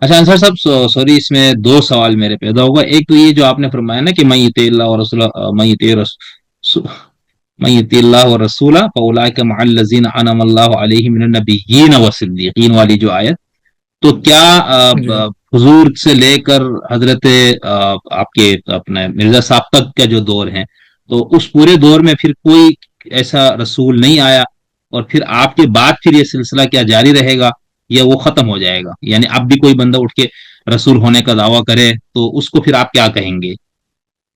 اچھا انصر صاحب، سوری، اس میں دو سوال میرے پیدا ہوگا. ایک تو یہ جو آپ نے فرمایا نا کہ من یطیع اللہ اور رسول، من یطیع من یطیع اللہ و رسولہ فاولئک مع الذین انعم اللہ علیہم من النبیین والصدیقین والی جو آیت، تو کیا جی حضور سے لے کر حضرت آپ کے اپنے مرزا صاحب تک کا جو دور ہے، تو اس پورے دور میں پھر کوئی ایسا رسول نہیں آیا، اور پھر آپ کے بعد پھر یہ سلسلہ کیا جاری رہے گا یا وہ ختم ہو جائے گا؟ یعنی اب بھی کوئی بندہ اٹھ کے رسول ہونے کا دعویٰ کرے تو اس کو پھر آپ کیا کہیں گے؟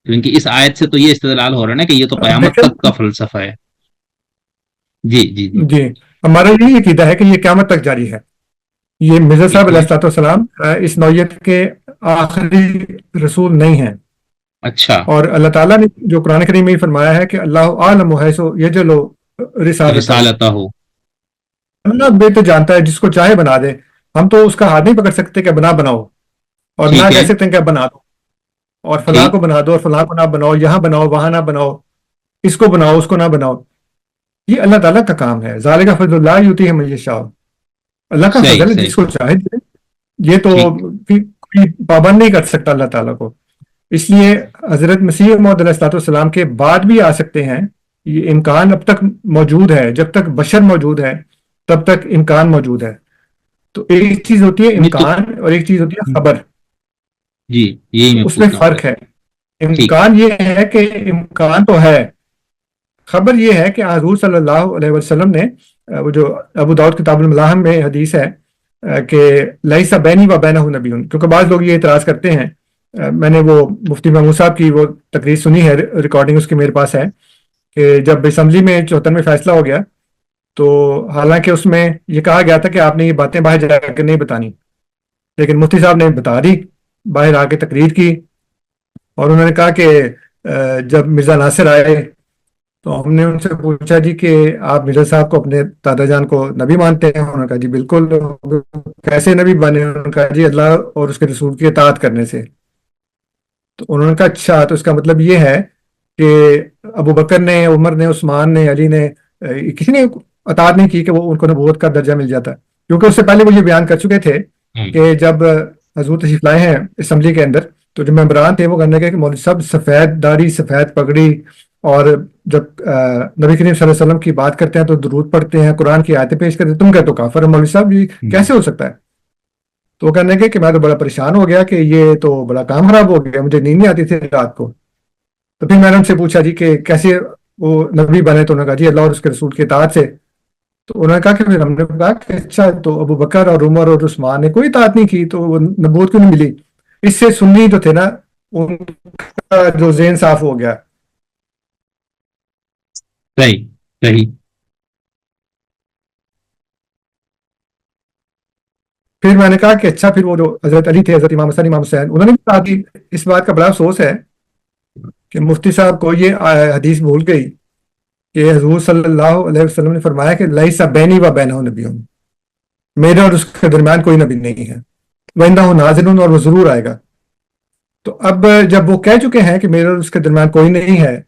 کیونکہ اس آیت سے تو یہ استدلال ہو رہا ہے نا کہ یہ تو قیامت دیکھیں، تک کا فلسفہ ہے. جی جی جی. جی ہمارا یہی عقیدہ ہے کہ یہ قیامت تک جاری ہے. یہ مرزا صاحب ٹھیک علیہ ہے. الصلوۃ والسلام اس نوعیت کے آخری رسول نہیں ہیں. اچھا. اور اللہ تعالیٰ نے جو قرآن کریم میں فرمایا ہے کہ اللہ عالم حیث یجعل رسالتہ، رسالتہ ہو. اللہ بہتر جانتا ہے جس کو چاہے بنا دے. ہم تو اس کا ہاتھ نہیں پکڑ سکتے کہ بناؤ، اور نہ ٹھیک ہے. کہہ سکتے ہیں کہ بنا دو، اور فلاں ٹھیک. کو بنا دو اور فلاں کو نہ بناؤ، یہاں بناؤ وہاں نہ بناؤ، اس کو بناؤ اس کو نہ بناؤ. یہ اللہ تعالیٰ کا کام ہے. ذالک فضل اللہ یؤتیہ من یشاء، اللہ کا صحیح فضل ہے صحیح. جس کو چاہے دے. یہ تو ٹھیک. کوئی پابند نہیں کر سکتا اللہ تعالیٰ کو. اس لیے حضرت مسیح موعود علیہ الصلوۃ والسلام کے بعد بھی آ سکتے ہیں. یہ امکان اب تک موجود ہے. جب تک بشر موجود ہے تب تک امکان موجود ہے. تو ایک چیز ہوتی ہے نہیں تو امکان اور ایک چیز ہوتی ہے خبر. جی، یہی تو میں اس میں پوچھنا چاہ فرق رہا ہے. تھا. ٹھیک. امکان یہ ہے کہ امکان تو ہے، خبر یہ ہے کہ حضور صلی اللہ علیہ وسلم نے وہ جو ابو داؤد کتاب الملاحم میں حدیث ہے کہ لیس بینی و بینہ نبی، کیونکہ بعض لوگ یہ اعتراض کرتے ہیں. میں نے وہ مفتی محمود صاحب کی وہ تقریر سنی ہے، ریکارڈنگ اس کی میرے پاس ہے، کہ جب اسمبلی میں 74 میں فیصلہ ہو گیا تو حالانکہ اس میں یہ کہا گیا تھا کہ آپ نے یہ باتیں باہر جا کے نہیں بتانی، لیکن مفتی صاحب نے بتا دی، باہر آ کے تقریر کی. اور انہوں نے کہا کہ جب مرزا ناصر آئے تو ہم نے ان سے پوچھا جی کہ آپ مرزا صاحب کو اپنے دادا جان کو نبی مانتے ہیں؟ انہوں نے کہا جی بالکل. کیسے نبی بنے؟ انہوں نے کہا جی اللہ اور اس کے رسول کی اطاعت کرنے سے. تو انہوں نے کہا اچھا، تو اس کا مطلب یہ ہے کہ ابو بکر نے، عمر نے، عثمان نے، علی نے، کسی نے اطاعت نہیں کی کہ وہ ان کو نبوت کا درجہ مل جاتا. کیونکہ اس سے پہلے وہ یہ بیان کر چکے تھے کہ جب حضور تشریف لائے ہیں اسمبلی کے اندر تو جو ممبران تھے وہ کرنے کے کہ مولوی صاحب سفید داڑھی سفید پگڑی، اور جب نبی کریم صلی اللہ علیہ وسلم کی بات کرتے ہیں تو درود پڑھتے ہیں، قرآن کی آیتیں پیش کرتے ہیں، تم کہتے ہو کافر. مولوی صاحب یہ کیسے ہو سکتا ہے؟ تو وہ کہنے کے کہ میں تو بڑا پریشان ہو گیا کہ یہ تو بڑا کام خراب ہو گیا، مجھے نیند نہیں آتی تھی رات کو. تو پھر میں نے ان سے پوچھا جی کہ کیسے وہ نبی بنے؟ تو انہوں نے کہا جی اللہ اور اس کے رسول کی اطاعت سے. تو انہوں نے کہا کہ پھر ہم نے کہا کہ اچھا تو ابو بکر اور عمر اور عثمان نے کوئی اطاعت نہیں کی تو وہ نبوت کیوں نہیں ملی؟ اس سے سنی جو تھے نا ان کا جو ذہن صاف ہو گیا. صحیح صحیح. پھر میں نے کہا کہ اچھا پھر وہ جو حضرت علی تھے، حضرت امام حسن امام حسین، انہوں نے بھی کہا کہ اس بات کا بڑا افسوس ہے کہ مفتی صاحب کو یہ حدیث بھول گئی کہ حضور صلی اللہ علیہ وسلم نے فرمایا کہ لیس بینی و بینہ نبی، میرے اور اس کے درمیان کوئی نبی نہیں ہے، وَإِنَّهُ نَازِلٌ، اور وہ ضرور آئے گا. تو اب جب وہ کہہ چکے ہیں کہ میرے اور اس کے درمیان کوئی نہیں ہے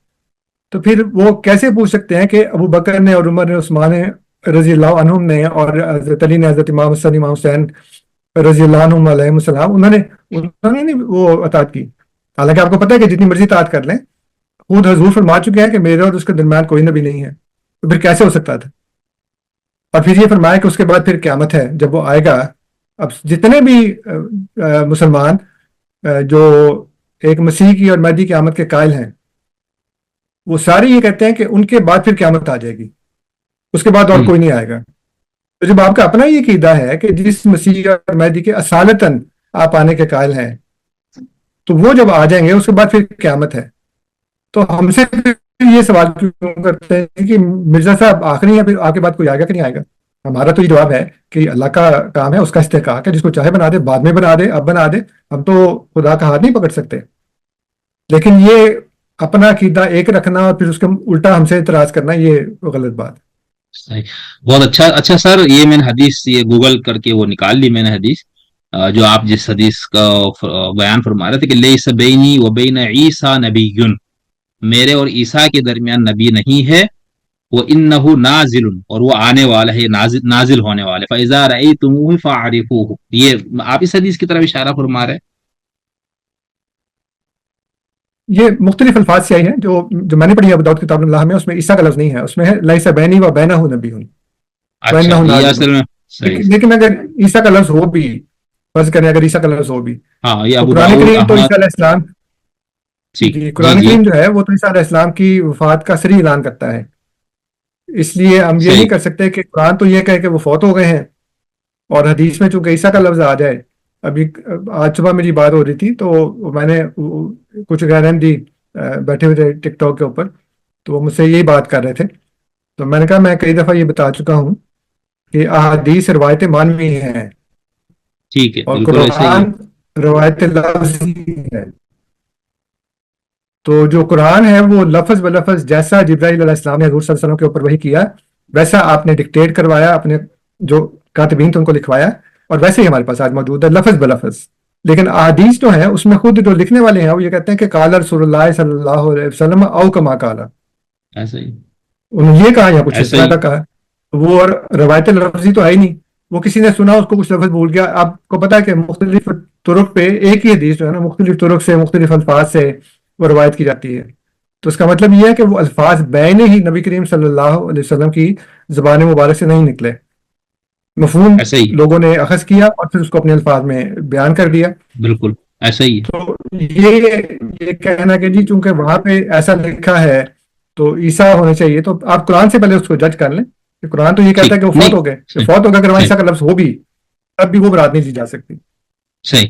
تو پھر وہ کیسے پوچھ سکتے ہیں کہ ابو بکر نے اور عمر نے، عثمان نے رضی اللہ عنہم نے، اور حضرت علی نے، حضرت امام حسن امام حسین رضی اللہ عنہم علیہ السلام، انہوں نے نہیں وہ اطاعت کی. حالانکہ آپ کو پتہ ہے کہ جتنی مرضی اطاعت کر لیں، خود حضور فرما چکے ہیں کہ میرے اور اس کے درمیان کوئی نبی نہیں ہے، تو پھر کیسے ہو سکتا تھا؟ اور پھر یہ فرمایا کہ اس کے بعد پھر قیامت ہے جب وہ آئے گا. اب جتنے بھی مسلمان جو ایک مسیح کی اور مہدی کی آمد کے قائل ہیں وہ سارے یہ کہتے ہیں کہ ان کے بعد پھر قیامت آ جائے گی، اس کے بعد اور کوئی نہیں آئے گا. تو جب آپ کا اپنا یہ عقیدہ ہے کہ جس مسیح اور مہدی کے اصالتاً آپ آنے کے قائل ہیں تو وہ جب آ جائیں گے اس کے بعد پھر قیامت ہے، تو ہم سے یہ سوال کیوں کرتے ہیں کہ مرزا صاحب آخری ہیں، پھر آپ کے بعد کوئی آئے گا کہ نہیں آئے گا؟ ہمارا تو یہ جواب ہے کہ اللہ کا کام ہے، اس کا استحقاق ہے، جس کو چاہے بنا دے، بعد میں بنا دے، اب بنا دے. ہم تو خدا کا ہاتھ نہیں پکڑ سکتے. لیکن یہ اپنا عقیدہ ایک رکھنا اور پھر اس کے الٹا ہم سے اعتراض کرنا، یہ غلط بات ہے. صحیح. بہت اچھا. اچھا سر، یہ میں نے حدیث یہ گوگل کر کے وہ نکال لی میں نے حدیث، جو آپ جس حدیث کا بیان فرما رہے تھے کہ لیس بینی و بین عیسیٰ نبی، میرے اور عیسیٰ کے درمیان نبی نہیں ہے، وَإِنَّهُ نَازِلٌ، اور وہ آنے والا ہے، نازل ہونے والا ہے. فَإِذَا رَأَيْتُمُوهُ فَاعْرِفُوهُ. یہ آپ اس حدیث کی طرف اشارہ فرما رہے ہیں. یہ مختلف الفاظ سے آئی ہیں. جو میں نے پڑھی ہے ابو داؤد کتاب اللہ میں، اس میں عیسیٰ کا لفظ نہیں ہے، اس میں ہے لیس بینی و بینہ نبی اچھا، وَإِنَّهُ یہ نازل. اصل میں صحیح. لیکن اگر عیسیٰ کا لفظ ہو بھی، فرض کریں اگر عیسیٰ کا لفظ ہو بھی، ہاں، یہ تو ابو قرآن داؤد، کریم تو عیسیٰ احمد. علیہ السلام، ٹھیک. جی جی قرآن جی. کریم جو ہے وہ تو عیسیٰ علیہ السلام کی وفات کا صریح اعلان کرتا ہے. اس لیے ہم یہ نہیں صحیح. کر سکتے کہ قرآن تو یہ کہے کہ وہ فوت ہو گئے ہیں، اور حدیث میں چونکہ عیسیٰ کا لفظ آ جائے. ابھی آج صبح میری بات ہو رہی تھی، تو میں نے کچھ غیر احمدی بیٹھے ہوئے تھے ٹک ٹاک کے اوپر، تو وہ مجھ سے یہی بات کر رہے تھے. تو میں نے کہا میں کئی دفعہ یہ بتا چکا ہوں کہ احادیث روایت مانوی ہیں، ٹھیک ہے، اور بالکل ایسا ہی ہے. قرآن روایت لفظی ہے. تو جو قرآن ہے وہ لفظ بلفظ جیسا جبرائیل علیہ السلام نے حضور صلی اللہ علیہ وسلم کے اوپر وحی کیا، ویسا آپ نے ڈکٹیٹ کروایا، اپنے جو کاتبین تھے ان کو لکھوایا، اور ویسے ہی ہمارے پاس آج موجود ہے لفظ بلفظ. لیکن احادیث جو ہیں اس میں خود جو لکھنے والے ہیں وہ یہ کہتے ہیں کہ قال رسول اللہ صلی اللہ علیہ وسلم او کما قال. ایسا ہی. انہوں نے یہ کہا یا کچھ اس ایسا طرح ہی. کا کہا. وہ اور روایت لفظی تو ہے ہی نہیں. وہ کسی نے سنا، اس کو کچھ لفظ بھول گیا. آپ کو پتا ہے کہ مختلف طرق پہ ایک ہی حدیث جو ہے نا، مختلف طرق سے مختلف الفاظ سے وہ روایت کی جاتی ہے. تو اس کا مطلب یہ ہے کہ وہ الفاظ بین ہی نبی کریم صلی اللہ علیہ وسلم کی زبان مبارک سے نہیں نکلے. مفہوم ایسا ہی. لوگوں نے اخذ کیا اور پھر اس کو اپنے الفاظ میں بیان کر دیا. بالکل ایسا ہی ہے. تو یہ کہنا کہ جی چونکہ وہاں پہ ایسا لکھا ہے تو عیسیٰ ہونے چاہیے، تو آپ قرآن سے پہلے اس کو جج کر لیں کہ قرآن تو یہ کہتا ہے کہ وہ ٹھیک. فوت نہیں. ہو گئے. صحیح. فوت ہو گیا، اگر وہاں صحیح. عیسیٰ کا لفظ ہو بھی تب بھی وہ برات نہیں دی جا سکتی. صحیح.